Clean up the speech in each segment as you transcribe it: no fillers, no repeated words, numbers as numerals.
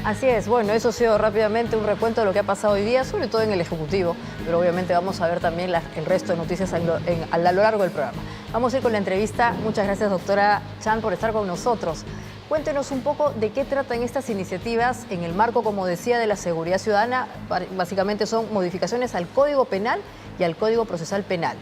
Así es, bueno, eso ha sido rápidamente un recuento de lo que ha pasado hoy día, sobre todo en el Ejecutivo, pero obviamente vamos a ver también el resto de noticias a lo largo del programa. Vamos a ir con la entrevista. Muchas gracias, doctora Chan, por estar con nosotros. Cuéntenos un poco de qué tratan estas iniciativas en el marco, como decía, de la seguridad ciudadana. Básicamente son modificaciones al Código Penal y al Código Procesal Penal.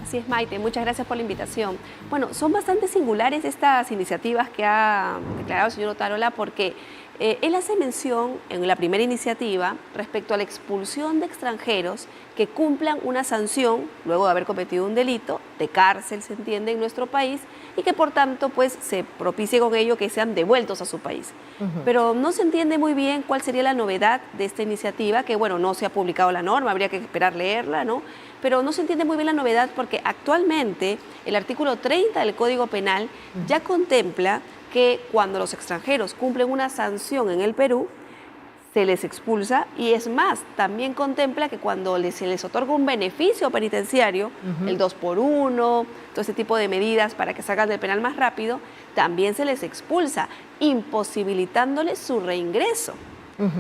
Así es, Maite, muchas gracias por la invitación. Bueno, son bastante singulares estas iniciativas que ha declarado el señor Otárola porque él hace mención en la primera iniciativa respecto a la expulsión de extranjeros que cumplan una sanción luego de haber cometido un delito, de cárcel se entiende en nuestro país, y que por tanto pues se propicie con ello que sean devueltos a su país. Pero no se entiende muy bien cuál sería la novedad de esta iniciativa, que bueno, no se ha publicado la norma, habría que esperar leerla, ¿no? Pero no se entiende muy bien la novedad porque actualmente el artículo 30 del Código Penal ya contempla que cuando los extranjeros cumplen una sanción en el Perú, se les expulsa, y es más, también contempla que cuando se les otorga un beneficio penitenciario, el 2x1, todo ese tipo de medidas para que salgan del penal más rápido, también se les expulsa, imposibilitándoles su reingreso.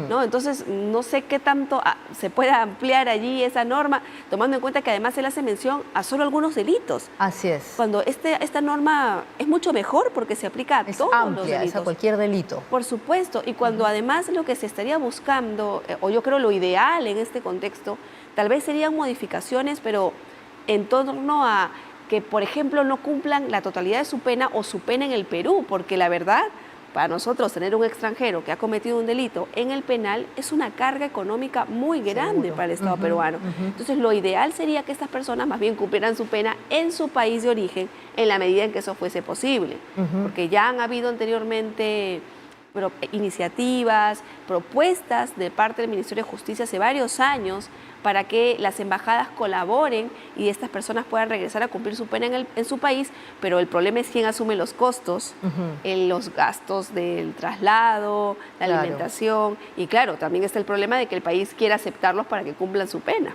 ¿No? Entonces, no sé qué tanto se pueda ampliar allí esa norma, tomando en cuenta que además él hace mención a solo algunos delitos. Así es. Cuando esta norma es mucho mejor porque se aplica a todos los delitos. Es a cualquier delito. Por supuesto, y cuando además lo que se estaría buscando, o yo creo lo ideal en este contexto, tal vez serían modificaciones, pero en torno a que, por ejemplo, no cumplan la totalidad de su pena o su pena en el Perú, porque la verdad, para nosotros tener un extranjero que ha cometido un delito en el penal es una carga económica muy grande para el Estado peruano. Entonces, lo ideal sería que estas personas más bien cumplieran su pena en su país de origen en la medida en que eso fuese posible. Porque ya han habido anteriormente iniciativas, propuestas de parte del Ministerio de Justicia hace varios años para que las embajadas colaboren y estas personas puedan regresar a cumplir su pena en su país, pero el problema es quién asume los costos, los gastos del traslado, la alimentación, y claro, también está el problema de que el país quiera aceptarlos para que cumplan su pena.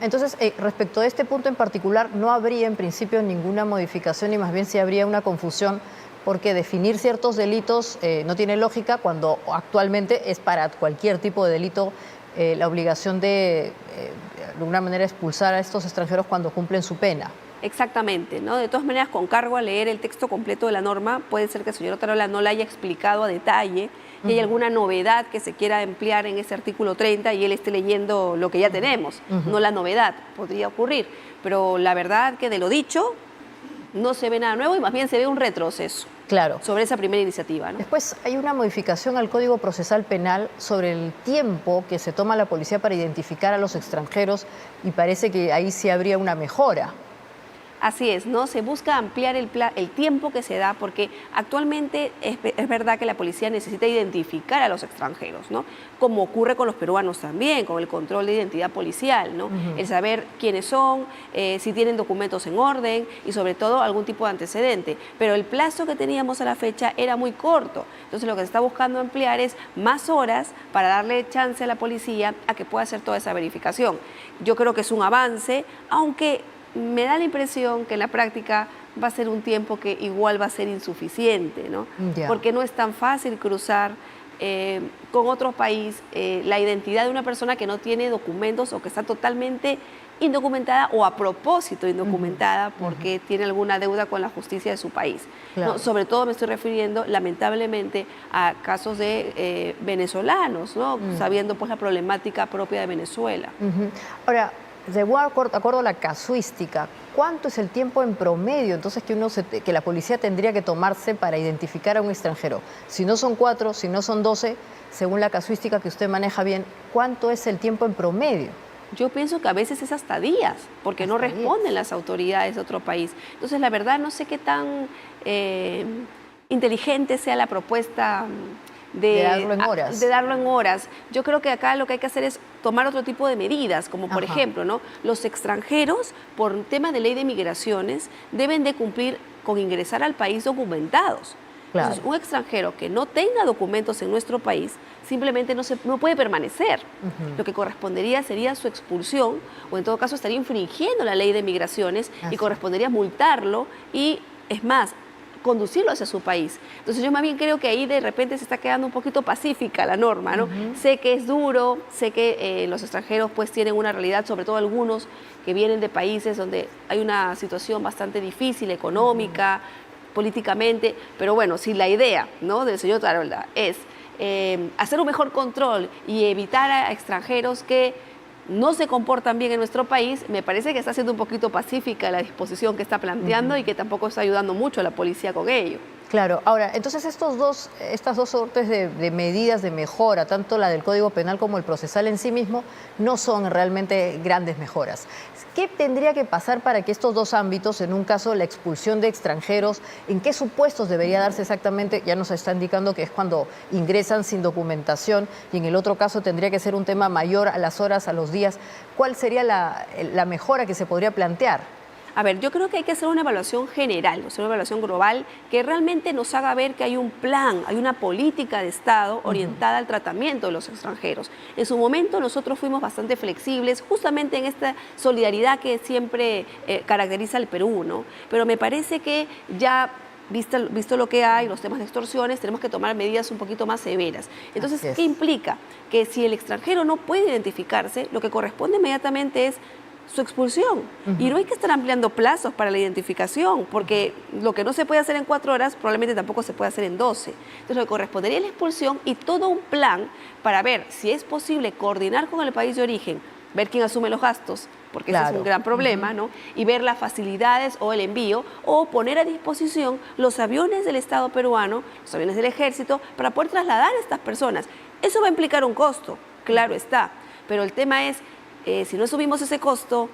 Entonces, respecto a este punto en particular, no habría en principio ninguna modificación y más bien sí habría una confusión, porque definir ciertos delitos no tiene lógica cuando actualmente es para cualquier tipo de delito la obligación de alguna manera expulsar a estos extranjeros cuando cumplen su pena. Exactamente, ¿no? De todas maneras, con cargo a leer el texto completo de la norma, puede ser que el señor Otárola no la haya explicado a detalle y hay alguna novedad que se quiera emplear en ese artículo 30 y él esté leyendo lo que ya tenemos, no la novedad, podría ocurrir. Pero la verdad que de lo dicho, no se ve nada nuevo y más bien se ve un retroceso. Claro. Sobre esa primera iniciativa, ¿no? Después hay una modificación al Código Procesal Penal sobre el tiempo que se toma la policía para identificar a los extranjeros y parece que ahí sí habría una mejora. Así es, ¿no? Se busca ampliar el tiempo que se da porque actualmente es verdad que la policía necesita identificar a los extranjeros, ¿no? Como ocurre con los peruanos también, con el control de identidad policial, ¿no? El saber quiénes son, si tienen documentos en orden y sobre todo algún tipo de antecedente. Pero el plazo que teníamos a la fecha era muy corto. Entonces lo que se está buscando ampliar es más horas para darle chance a la policía a que pueda hacer toda esa verificación. Yo creo que es un avance, aunque me da la impresión que en la práctica va a ser un tiempo que igual va a ser insuficiente, ¿no? Porque no es tan fácil cruzar con otro país la identidad de una persona que no tiene documentos o que está totalmente indocumentada o a propósito indocumentada porque tiene alguna deuda con la justicia de su país. No, sobre todo me estoy refiriendo lamentablemente a casos de venezolanos, ¿no? Sabiendo pues la problemática propia de Venezuela. Ahora, de acuerdo a la casuística, ¿cuánto es el tiempo en promedio entonces que la policía tendría que tomarse para identificar a un extranjero? Si no son 4, si no son 12, según la casuística que usted maneja bien, ¿cuánto es el tiempo en promedio? Yo pienso que a veces es hasta días, porque no responden las autoridades de otro país. Entonces, la verdad, no sé qué tan inteligente sea la propuesta de darlo en horas. Yo creo que acá lo que hay que hacer es tomar otro tipo de medidas, como por ejemplo, ¿no? Los extranjeros, por tema de ley de migraciones, deben de cumplir con ingresar al país documentados. Claro. Entonces, un extranjero que no tenga documentos en nuestro país simplemente no puede permanecer. Lo que correspondería sería su expulsión, o en todo caso estaría infringiendo la ley de migraciones y correspondería multarlo y, es más, conducirlo hacia su país. Entonces yo más bien creo que ahí de repente se está quedando un poquito pacífica la norma, ¿no? Sé que es duro, sé que los extranjeros pues tienen una realidad, sobre todo algunos que vienen de países donde hay una situación bastante difícil, económica, políticamente, pero bueno, si la idea, ¿no?, del señor Tarola es hacer un mejor control y evitar a extranjeros que no se comportan bien en nuestro país, me parece que está siendo un poquito pacífica la disposición que está planteando y que tampoco está ayudando mucho a la policía con ello. Claro, ahora, entonces estas dos sortes de medidas de mejora, tanto la del Código Penal como el procesal en sí mismo, no son realmente grandes mejoras. ¿Qué tendría que pasar para que estos dos ámbitos, en un caso la expulsión de extranjeros, en qué supuestos debería darse exactamente? Ya nos está indicando que es cuando ingresan sin documentación, y en el otro caso tendría que ser un tema mayor a las horas, a los días. ¿Cuál sería la mejora que se podría plantear? A ver, yo creo que hay que hacer una evaluación general, una evaluación global que realmente nos haga ver que hay un plan, hay una política de Estado orientada al tratamiento de los extranjeros. En su momento nosotros fuimos bastante flexibles, justamente en esta solidaridad que siempre caracteriza al Perú, ¿no? Pero me parece que ya visto lo que hay, los temas de extorsiones, tenemos que tomar medidas un poquito más severas. Entonces, ¿qué implica? Que si el extranjero no puede identificarse, lo que corresponde inmediatamente es su expulsión. Y no hay que estar ampliando plazos para la identificación, porque lo que no se puede hacer en 4 horas probablemente tampoco se puede hacer en 12. Entonces lo que correspondería es la expulsión y todo un plan para ver si es posible coordinar con el país de origen, ver quién asume los gastos, porque ese es un gran problema, ¿no? Y ver las facilidades o el envío, o poner a disposición los aviones del Estado peruano, los aviones del Ejército, para poder trasladar a estas personas. Eso va a implicar un costo, claro está, pero el tema es, si no subimos ese costo,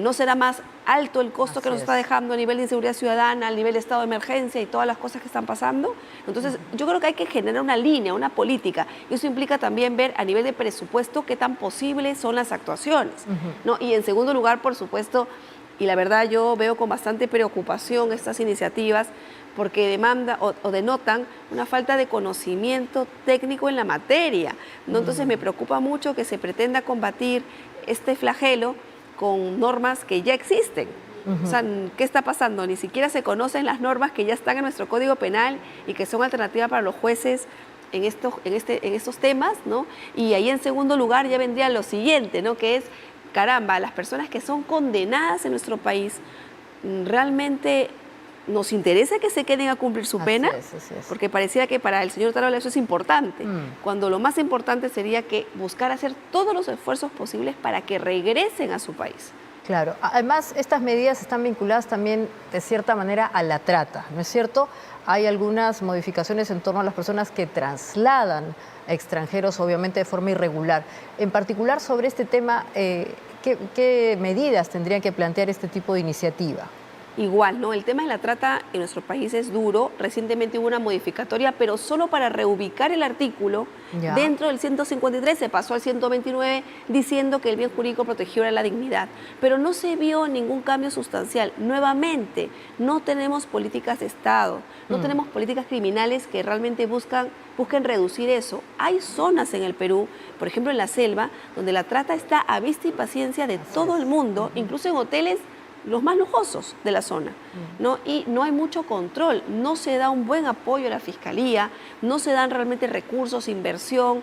no será más alto el costo que nos está dejando a nivel de inseguridad ciudadana, a nivel de estado de emergencia y todas las cosas que están pasando. Entonces, yo creo que hay que generar una línea, una política, y eso implica también ver a nivel de presupuesto qué tan posibles son las actuaciones, ¿no? Y en segundo lugar, por supuesto, y la verdad yo veo con bastante preocupación estas iniciativas, porque demanda o denotan una falta de conocimiento técnico en la materia, ¿no? Entonces me preocupa mucho que se pretenda combatir este flagelo con normas que ya existen. O sea, ¿qué está pasando? Ni siquiera se conocen las normas que ya están en nuestro Código Penal y que son alternativas para los jueces en estos temas, ¿no? Y ahí en segundo lugar ya vendría lo siguiente, ¿no? Que es, caramba, las personas que son condenadas en nuestro país, realmente nos interesa que se queden a cumplir su pena, así es. Porque pareciera que para el señor Tarola eso es importante, cuando lo más importante sería que buscar hacer todos los esfuerzos posibles para que regresen a su país. Claro, además estas medidas están vinculadas también de cierta manera a la trata, ¿no es cierto? Hay algunas modificaciones en torno a las personas que trasladan a extranjeros, obviamente de forma irregular. En particular sobre este tema, ¿qué medidas tendrían que plantear este tipo de iniciativa? Igual, ¿no? El tema de la trata en nuestro país es duro. Recientemente hubo una modificatoria, pero solo para reubicar el artículo dentro del 153, se pasó al 129, diciendo que el bien jurídico protegido era la dignidad. Pero no se vio ningún cambio sustancial. Nuevamente, no tenemos políticas de Estado, no tenemos políticas criminales que realmente busquen reducir eso. Hay zonas en el Perú, por ejemplo en la selva, donde la trata está a vista y paciencia de todo el mundo, incluso en hoteles los más lujosos de la zona, ¿no? Y no hay mucho control, no se da un buen apoyo a la Fiscalía, no se dan realmente recursos, inversión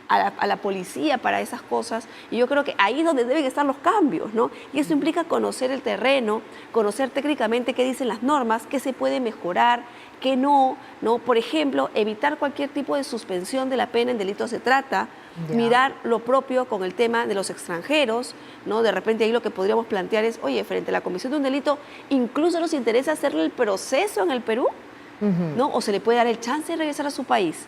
a la policía para esas cosas, y yo creo que ahí es donde deben estar los cambios, ¿no? Y eso implica conocer el terreno, conocer técnicamente qué dicen las normas, qué se puede mejorar, qué no, ¿no? Por ejemplo, evitar cualquier tipo de suspensión de la pena en delitos de trata, mirar lo propio con el tema de los extranjeros, ¿no? De repente ahí lo que podríamos plantear es, oye, frente a la comisión de un delito, incluso nos interesa hacerle el proceso en el Perú, ¿no? O se le puede dar el chance de regresar a su país.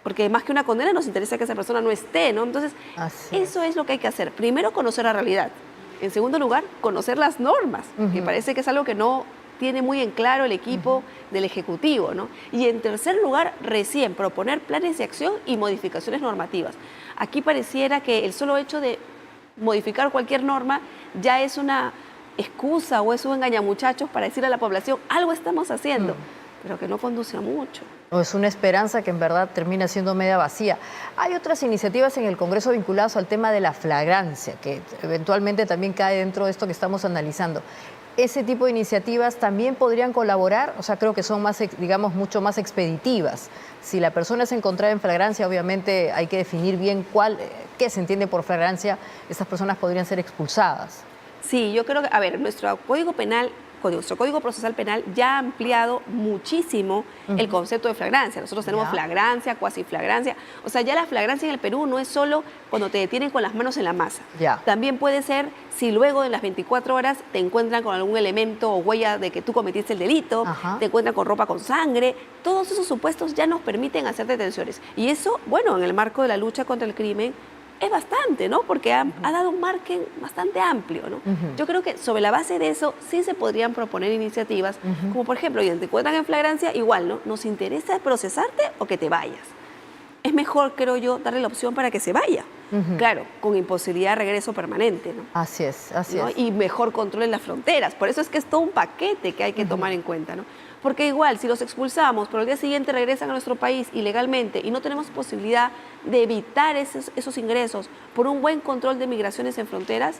Porque más que una condena nos interesa que esa persona no esté, ¿no? Entonces, eso es lo que hay que hacer. Primero, conocer la realidad. En segundo lugar, conocer las normas, que parece que es algo que no tiene muy en claro el equipo del Ejecutivo, ¿no? Y en tercer lugar, recién proponer planes de acción y modificaciones normativas. Aquí pareciera que el solo hecho de modificar cualquier norma ya es una excusa o es un engañamuchachos para decir a la población, algo estamos haciendo, pero que no conduce a mucho. O es una esperanza que en verdad termina siendo media vacía. Hay otras iniciativas en el Congreso vinculadas al tema de la flagrancia, que eventualmente también cae dentro de esto que estamos analizando. ese tipo de iniciativas también podrían colaborar, o sea, creo que son más, digamos, mucho más expeditivas. Si la persona es encontrada en flagrancia, obviamente hay que definir bien qué se entiende por flagrancia, estas personas podrían ser expulsadas. Sí, yo creo que, a ver, nuestro Código Procesal Penal ya ha ampliado muchísimo el concepto de flagrancia. Nosotros tenemos flagrancia, cuasiflagrancia. O sea, ya la flagrancia en el Perú no es solo cuando te detienen con las manos en la masa. También puede ser si luego de las 24 horas te encuentran con algún elemento o huella de que tú cometiste el delito, te encuentran con ropa con sangre. Todos esos supuestos ya nos permiten hacer detenciones. Y eso, bueno, en el marco de la lucha contra el crimen, es bastante, ¿no? Porque ha dado un margen bastante amplio, ¿no? Yo creo que sobre la base de eso sí se podrían proponer iniciativas, como por ejemplo, si te encuentran en flagrancia, igual, ¿no? ¿Nos interesa procesarte o que te vayas? Es mejor, creo yo, darle la opción para que se vaya. Claro, con imposibilidad de regreso permanente, ¿no? Así es, así es. Y mejor control en las fronteras. Por eso es que es todo un paquete que hay que tomar en cuenta, ¿no? Porque igual, si los expulsamos, pero al día siguiente regresan a nuestro país ilegalmente y no tenemos posibilidad de evitar esos ingresos por un buen control de migraciones en fronteras,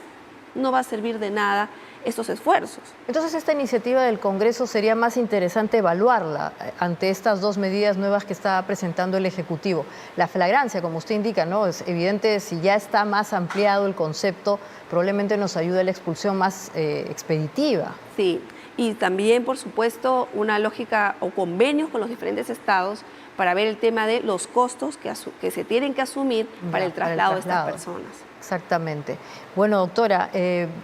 no va a servir de nada estos esfuerzos. Entonces, esta iniciativa del Congreso sería más interesante evaluarla ante estas dos medidas nuevas que está presentando el Ejecutivo. La flagrancia, como usted indica, ¿no? Es evidente, si ya está más ampliado el concepto, probablemente nos ayude a la expulsión más expeditiva. Sí. Y también, por supuesto, una lógica o convenios con los diferentes estados para ver el tema de los costos que se tienen que asumir para el traslado de estas personas. Exactamente. Bueno, doctora,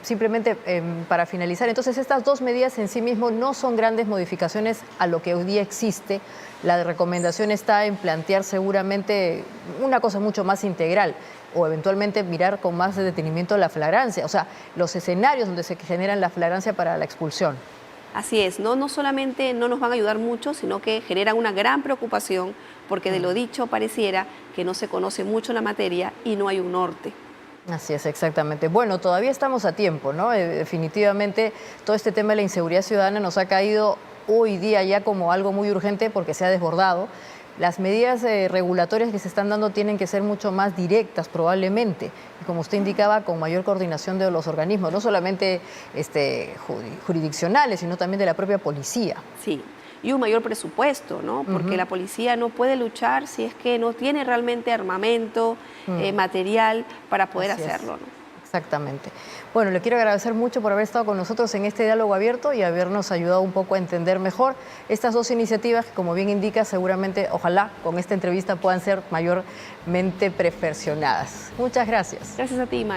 simplemente para finalizar, entonces estas dos medidas en sí mismo no son grandes modificaciones a lo que hoy día existe. La recomendación está en plantear seguramente una cosa mucho más integral o eventualmente mirar con más detenimiento la flagrancia, o sea, los escenarios donde se generan la flagrancia para la expulsión. Así es, no solamente no nos van a ayudar mucho, sino que generan una gran preocupación porque de lo dicho pareciera que no se conoce mucho la materia y no hay un norte. Así es, exactamente. Bueno, todavía estamos a tiempo, ¿no? Definitivamente todo este tema de la inseguridad ciudadana nos ha caído hoy día ya como algo muy urgente porque se ha desbordado. Las medidas regulatorias que se están dando tienen que ser mucho más directas probablemente, y como usted indicaba, con mayor coordinación de los organismos, no solamente jurisdiccionales, sino también de la propia policía. Sí, y un mayor presupuesto, ¿no? Porque la policía no puede luchar si es que no tiene realmente armamento, material para poder hacerlo, ¿no? Exactamente. Bueno, le quiero agradecer mucho por haber estado con nosotros en este diálogo abierto y habernos ayudado un poco a entender mejor estas dos iniciativas que, como bien indica, seguramente, ojalá, con esta entrevista puedan ser mayormente perfeccionadas. Muchas gracias. Gracias a ti, Maya.